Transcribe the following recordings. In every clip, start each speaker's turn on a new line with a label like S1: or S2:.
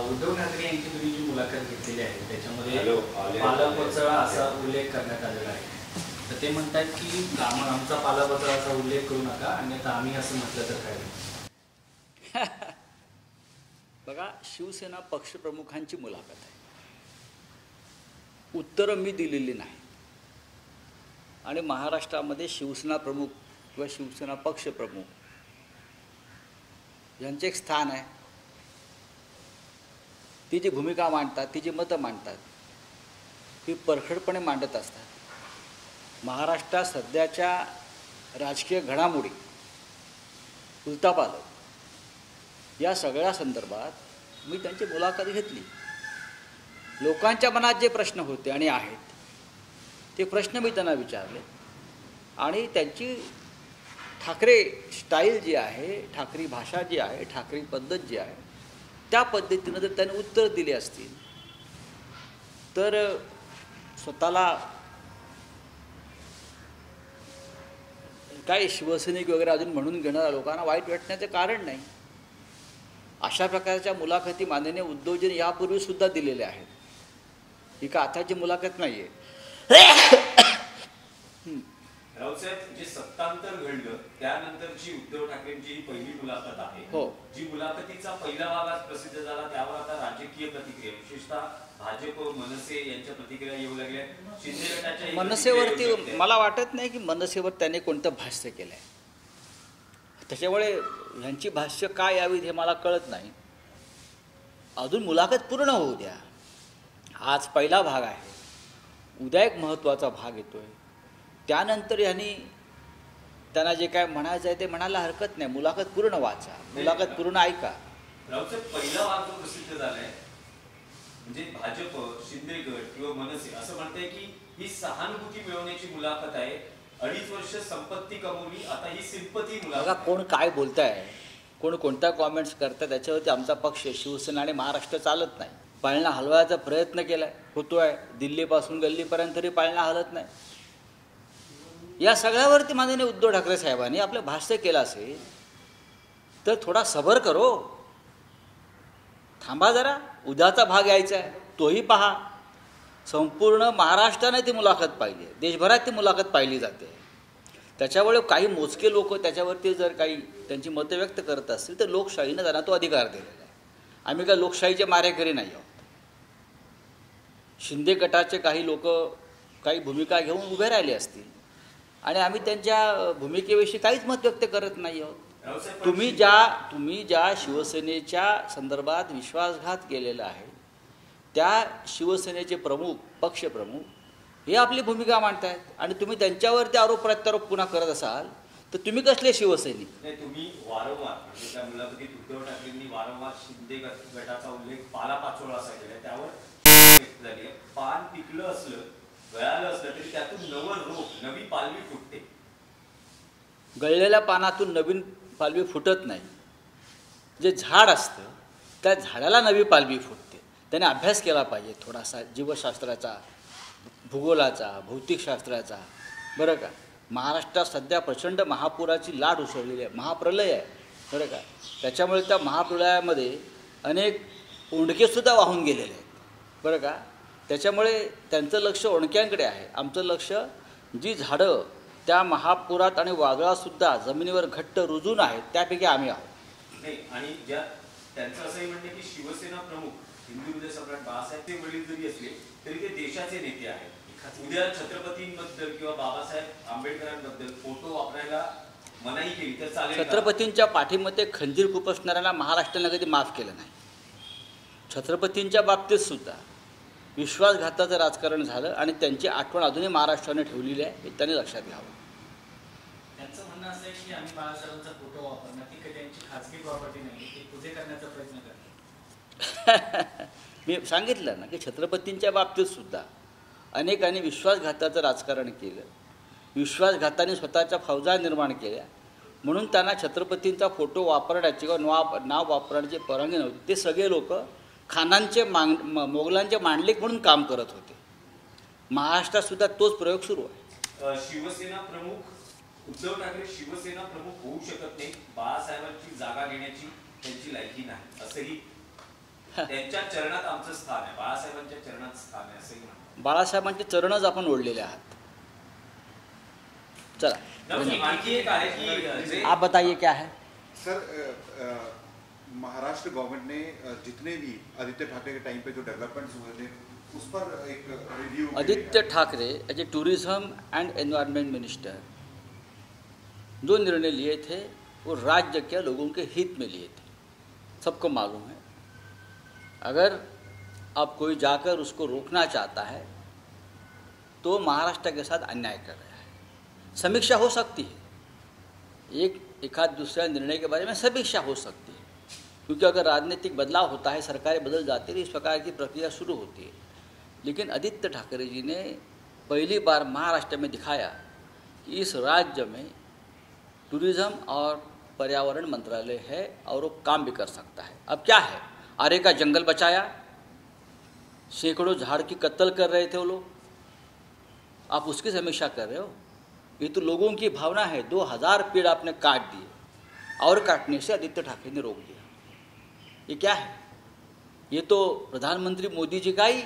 S1: उद्धव ठाकरे यांची तुम्ही जी मुलाखत घेतलेली आहे त्याच्यामध्ये पालापचळा असा उल्लेख करण्यात आलेला आहे. तर ते म्हणतात की आमचा पालापचळाचा उल्लेख करू नका, अन्यथा आम्ही असं म्हटलं तर काय.
S2: बघा, शिवसेना पक्षप्रमुखांची मुलाखत आहे, उत्तरं मी दिलेली नाही. आणि महाराष्ट्रामध्ये शिवसेना प्रमुख किंवा शिवसेना पक्षप्रमुख यांचे एक स्थान आहे. ती जी भूमिका मांडतात, ती जी मतं मांडतात, ती परखडपणे मांडत असतात. महाराष्ट्रात सध्याच्या राजकीय घडामोडी, उलथापालथ या सगळ्या संदर्भात मी त्यांची मुलाखत घेतली. लोकांच्या मनात जे प्रश्न होते आणि आहेत ते प्रश्न मी त्यांना विचारले आणि त्यांची ठाकरे स्टाईल जी आहे, ठाकरी भाषा जी आहे, ठाकरी पद्धत जी आहे, त्या पद्धतीनं जर त्यांनी उत्तर दिले असतील तर स्वतःला काय शिवसैनिक वगैरे अजून म्हणून घेणाऱ्या लोकांना वाईट वाटण्याचं कारण नाही. अशा प्रकारच्या मुलाखती माननीय उद्धवजींनी यापूर्वीसुद्धा दिलेल्या आहेत. ही का आताची मुलाखत नाही आहे.
S3: राऊतसाहेब, जे सत्तांतर घडलं त्यानंतरची उद्धव ठाकरेंची ही पहिली मुलाखत आहे.
S2: हो,
S3: जी मुलाखतीचा पहिला भाग आज प्रसिद्ध झाला त्यावर आता राजकीय प्रतिक्रिया, विशेषतः भाजप मनसे यांच्या प्रतिक्रिया येऊ लागल्या. शिंदे गटाच्या
S2: मनसेवरती मला वाटत नाही की मनसेवर त्यांनी कोणतं भाष्य केलं आहे. त्याच्यामुळे ह्यांची भाष्य काय यावीत हे मला कळत नाही. अजून मुलाखत पूर्ण होऊ द्या. आज पहिला भाग आहे, उद्या एक महत्त्वाचा भाग येतोय. त्यानंतर यांनी त्यांना जे काय म्हणायचं आहे ते म्हणायला हरकत नाही. मुलाखत पूर्ण वाचा, मुलाखत पूर्ण ऐका.
S3: राऊतसाहेब, पहिला भाग जो प्रसिद्ध झालाय म्हणजे भाजप, शिंदे गट किंवा मनसे असं म्हणताय की ही सहानुभूती मिळवण्याची मुलाखत आहे. 2.5 वर्ष संपत्ती कमवली, आता ही सिंपती मुलाखत.
S2: बघा, कोण काय बोलताय, कोण कोणत्या कॉमेंट्स करतात त्याच्यावरती आमचा पक्ष शिवसेना आणि महाराष्ट्र चालत नाही. पाळणा हलवायचा प्रयत्न केलाय, होतोय. दिल्लीपासून गल्लीपर्यंत तरी पाळणा हलत नाही. या सगळ्यावरती माननीय उद्धव ठाकरे साहेबांनी आपलं भाष्य केलं असेल तर थोडा सबर करो, थांबा जरा. उद्याचा भाग यायचा आहे, तोही पहा. संपूर्ण महाराष्ट्राने ती मुलाखत पाहिली आहे, देशभरात ती मुलाखत पाहिली जाते. त्याच्यामुळे काही मोजके लोक त्याच्यावरती जर काही त्यांची मतं व्यक्त करत असतील तर लोकशाहीनं त्यांना तो अधिकार दिलेला आहे. आम्ही काय लोकशाहीचे मारेकरी नाही आहोत. शिंदे गटाचे काही लोक काही भूमिका घेऊन उभे राहिले असतील आणि आम्ही त्यांच्या भूमिकेविषयी काहीच मत व्यक्त करत नाही आहोत. तुम्ही ज्या शिवसेनेच्या संदर्भात विश्वासघात केलेला आहे त्या शिवसेनेचे प्रमुख, पक्षप्रमुख हे आपली भूमिका मांडतायत आणि तुम्ही त्यांच्यावरती आरोप प्रत्यारोप पुन्हा करत असाल तर तुम्ही कसले शिवसैनिक.
S3: तुम्ही वारंवार म्हणजे त्या मुलाखतीत उद्धव ठाकरेंनी वारंवार शिंदे गटाचा उल्लेख पालापाचोळा असा केला. त्यावर व्यक्त झाली आहे, पान पिकलं असलं, गळालं असलं तरी त्यातून नवं रोप, नवी पालवी फुटते.
S2: गळलेल्या पानातून नवीन पालवी फुटत नाही. जे झाड असतं त्या झाडाला नवी पालवी फुटते. त्याने अभ्यास केला पाहिजे थोडासा, जीवशास्त्राचा, भूगोलाचा, भौतिकशास्त्राचा. बरं का, महाराष्ट्रात सध्या प्रचंड महापुराची लाट उसळलेली आहे, महाप्रलय आहे. बरं का, त्याच्यामुळे त्या महाप्रलयामध्ये अनेक ओंडकेसुद्धा वाहून गेलेले आहेत. बरं का, त्याच्यामुळे त्यांचं लक्ष ओंडक्यांकडे आहे. आमचं लक्ष जी झाडं त्या महापुरात आणि वादळातसुद्धा जमिनीवर घट्ट रुजून आहेत त्यापैकी आम्ही आहोत.
S3: नाही, आणि ज्या त्यांचं असंही म्हणणं की शिवसेना प्रमुख हिंदू हृदय सम्राट बाळासाहेब ते वडील जरी असले तरी ते देशाचे नेते आहेत. उद्या छत्रपतींबद्दल किंवा बाबासाहेब आंबेडकरांबद्दल फोटो वापरायला मनाई केली तर चालेल.
S2: छत्रपतींच्या पाठीमध्ये खंजीर खुपसणाऱ्यांना महाराष्ट्राने कधी माफ केलं नाही. छत्रपतींच्या बाबतीत सुद्धा विश्वासघाताचं राजकारण झालं आणि त्यांची आठवण अजूनही महाराष्ट्राने ठेवलेली आहे, हे त्यांनी लक्षात घ्यावं.
S1: त्यांचं म्हणणं असं आहे की आम्ही बाळासाहेबांचा फोटो वापरणार, ती काही त्यांची खाजगी प्रॉपर्टी नाही, ती पूजे करण्याचा प्रयत्न करतात.
S2: मी सांगितलं ना की छत्रपतींच्या बाबतीत सुद्धा अनेकांनी विश्वासघाताचं राजकारण केलं, विश्वासघाताने स्वतःच्या फौजा निर्माण केल्या, म्हणून त्यांना छत्रपतींचा फोटो वापरण्याची किंवा नाव वापरण्याची परवानगी नव्हती. ते सगळे लोक खानांचे मोगलांचे मांडलिक म्हणून काम करत होते. महाराष्ट्रात सुद्धा तोच प्रयोग सुरू आहे.
S3: शिवसेना प्रमुख उद्धव ठाकरे शिवसेना प्रमुख होऊ शकत नाही, बाळासाहेबांची जागा घेण्याची त्यांची लायकी नाही असंही त्यांच्या चरणात आमचं स्थान आहे, बाळासाहेबांच्या चरणात स्थान आहे असंही म्हणतात.
S2: बाळासाहेबांचे चरणच आपण ओढलेले आहात. चला,
S3: आणखी एक आहे की जे
S2: आप बताइए क्या है
S4: सर. महाराष्ट्र गवर्नमेंट ने जितने भी आदित्य ठाकरे के टाइम पे जो डेवलपमेंट्स हुए थे उस पर एक review.
S2: Aditya Thackeray as a tourism end environment minister जो निर्णय लिए थे वो राज्य के लोगों के हित में लिए थे, सबको मालूम है. अगर अब कोई जाकर उसको रोकना चाहता है तो महाराष्ट्र के साथ अन्याय कर रहा है. समीक्षा हो सकती है, एक आध दूसरे निर्णय के बारे में समीक्षा हो सकती है, क्योंकि अगर राजनीतिक बदलाव होता है, सरकारें बदल जाती है, इस प्रकार की प्रक्रिया शुरू होती है. लेकिन आदित्य ठाकरे जी ने पहली बार महाराष्ट्र में दिखाया कि इस राज्य में टूरिज्म और पर्यावरण मंत्रालय है और वो काम भी कर सकता है. अब क्या है, आरे का जंगल बचाया, सैकड़ों झाड़ की कत्ल कर रहे थे वो लोग, आप उसकी समीक्षा कर रहे हो. ये तो लोगों की भावना है. 2000 पेड़ आपने काट दिए और काटने से आदित्य ठाकरे ने रोक दिया. ये क्या है? ये तो प्रधानमंत्री मोदी जी का ही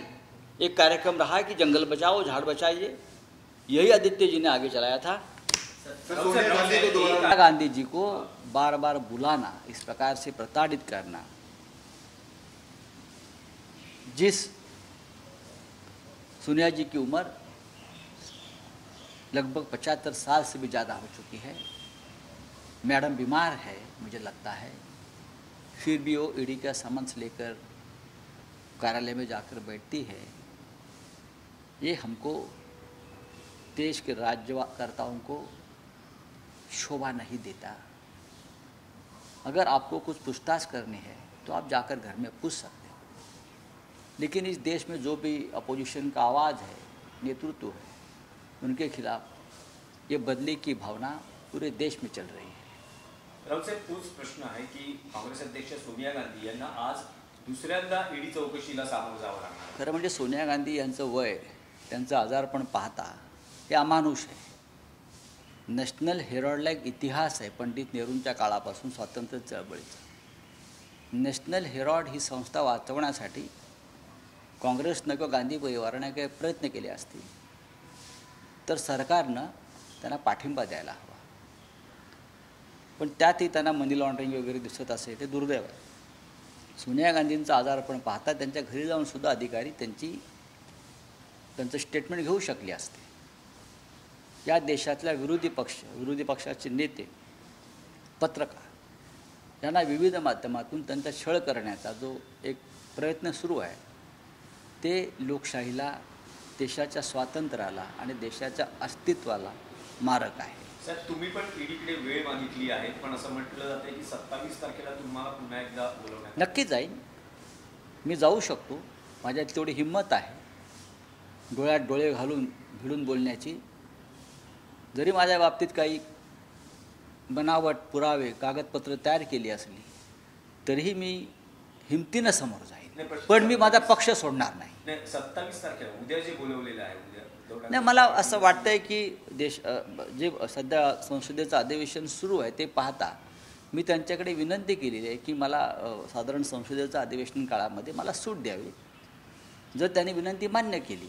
S2: एक कार्यक्रम रहा है कि जंगल बचाओ, झाड़ बचाइए. यही आदित्य जी ने आगे चलाया था. सोनिया गांधी जी को बार बार बुलाना, इस प्रकार से प्रताड़ित करना, जिस सोनिया जी की उम्र लगभग 75 साल से भी ज़्यादा हो चुकी है, मैडम बीमार है मुझे लगता है, फिर भी वो ईडी का समन्स लेकर कार्यालय में जाकर बैठती है. ये हमको, देश के राज्यकर्ताओं को शोभा नहीं देता. अगर आपको कुछ पूछताछ करनी है तो आप जाकर घर में पूछ सकते हैं, लेकिन इस देश में जो भी अपोजिशन का आवाज़ है, नेतृत्व है, उनके खिलाफ ये बदले की भावना पूरे देश में चल रही है.
S3: राऊत साहेब, तोच प्रश्न आहे की काँग्रेस अध्यक्ष सोनिया गांधी यांना आज दुसऱ्यांदा ईडी चौकशीला सामोरं जावं लागणार.
S2: खरं म्हणजे सोनिया गांधी यांचं वय, त्यांचं आजारपण पाहता हे अमानुष आहे. नॅशनल हेरॉल्डला एक इतिहास आहे पंडित नेहरूंच्या काळापासून स्वातंत्र्य चळवळीचा. नॅशनल हेरॉल्ड ही संस्था वाचवण्यासाठी काँग्रेसनं किंवा गांधी परिवाराने काही प्रयत्न केले असतील तर सरकारनं त्यांना पाठिंबा द्यायला हवा. पण त्यातही त्यांना मनी लॉन्ड्रिंग वगैरे दिसत असेल, ते दुर्दैव आहे. सोनिया गांधींचा आजारपण पाहता त्यांच्या घरी जाऊन सुद्धा अधिकारी त्यांचं स्टेटमेंट घेऊ शकले असते. या देशातल्या विरोधी पक्षाचे नेते, पत्रकार यांना विविध माध्यमातून त्यांचा छळ करण्याचा जो एक प्रयत्न सुरू आहे, ते लोकशाहीला, देशाच्या स्वातंत्र्याला आणि देशाच्या अस्तित्वाला मारक आहे.
S3: सर, तुम्ही पण ईडीकडे वेळ मागितली आहे, पण असं म्हटलं जातं की 27 तारखेला तुम्हाला पुन्हा एकदा बोलवण्यात.
S2: नक्की जाईन, मी जाऊ शकतो. माझ्यात तेवढी हिंमत आहे डोळ्यात डोळे घालून भिडून बोलण्याची. जरी माझ्या बाबतीत काही बनावट पुरावे, कागदपत्र तयार केली असली तरीही मी हिमतीनं समोर जाईन, पण मी माझा पक्ष सोडणार नाही.
S3: 27 तारखेला उद्या जे बोलवलेलं आहे,
S2: नाही, मला असं वाटतंय की जे सध्या संसदेचं अधिवेशन सुरू आहे ते पाहता मी त्यांच्याकडे विनंती केलेली आहे की मला साधारण संसदेचं अधिवेशन काळामध्ये मला सूट द्यावी. जर त्यांनी विनंती मान्य केली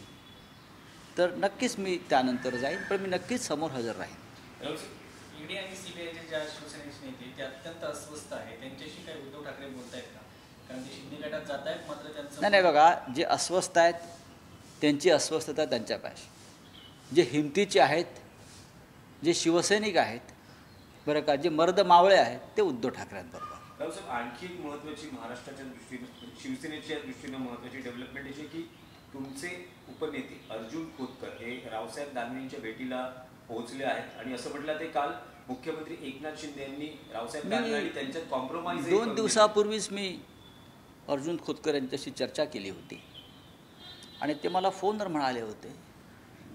S2: तर नक्कीच मी त्यानंतर जाईन, पण मी नक्कीच समोर हजर राहीन.
S1: ईडी आणि सीबीआयचे ज्या शिवसेनेचे नेते ते अत्यंत अस्वस्थ आहे, त्यांच्याशी काही उद्धव ठाकरे बोलतायत का? कारण ते शिंदे गटात जात आहेत, मात्र त्यांचं
S2: नाही बघा, जे अस्वस्थ आहेत त्यांची अस्वस्थता त्यांच्या पाशी, जे हिमतीचे आहेत, जे शिवसैनिक आहेत बरं का, जे मर्द मावळे आहेत ते उद्धव ठाकरेंबरोबर.
S3: राऊत साहेब, आणखी एक महत्त्वाची महाराष्ट्राच्या दृष्टीने, शिवसेनेच्या दृष्टीने महत्त्वाची डेव्हलपमेंट आहे की तुमचे उपनेते अर्जुन खोतकर हे रावसाहेब दानवेंच्या भेटीला पोहोचले आहेत आणि असं म्हटलं ते काल मुख्यमंत्री एकनाथ शिंदे यांनी रावसाहेब दानवे आणि त्यांच्यात कॉम्प्रोमाइज
S2: 2 दिवसापूर्वीच मी अर्जुन खोतकर यांच्याशी चर्चा केली होती आणि ते मला फोनवर म्हणाले होते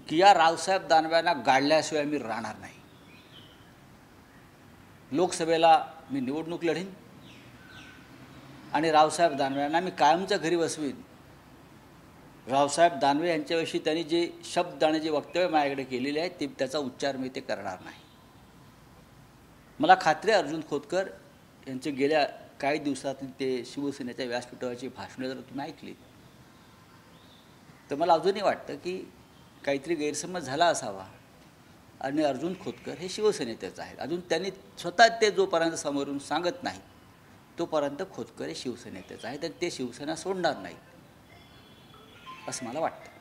S2: की या रावसाहेब दानव्यांना गाडल्याशिवाय मी राहणार नाही. लोकसभेला मी निवडणूक लढीन आणि रावसाहेब दानव्यांना मी कायमच्या घरी बसवीन. रावसाहेब दानवे यांच्याविषयी त्यांनी जे शब्द आणि जे वक्तव्य माझ्याकडे केलेले आहेत त्याचा उच्चार मी ते करणार नाही. मला खात्री अर्जुन खोतकर यांचे गेल्या काही दिवसात ते शिवसेनेच्या व्यासपीठावरची भाषणं जर तुम्ही ऐकली तर मला अजूनही वाटतं की काहीतरी गैरसमज झाला असावा आणि अर्जुन खोतकर हे शिवसेनेतेच आहेत. अजून त्यांनी स्वतः ते जोपर्यंत समोरून सांगत नाही तोपर्यंत खोतकर हे शिवसेनेतेच आहेत आणि ते शिवसेना सोडणार नाहीत असं मला वाटतं.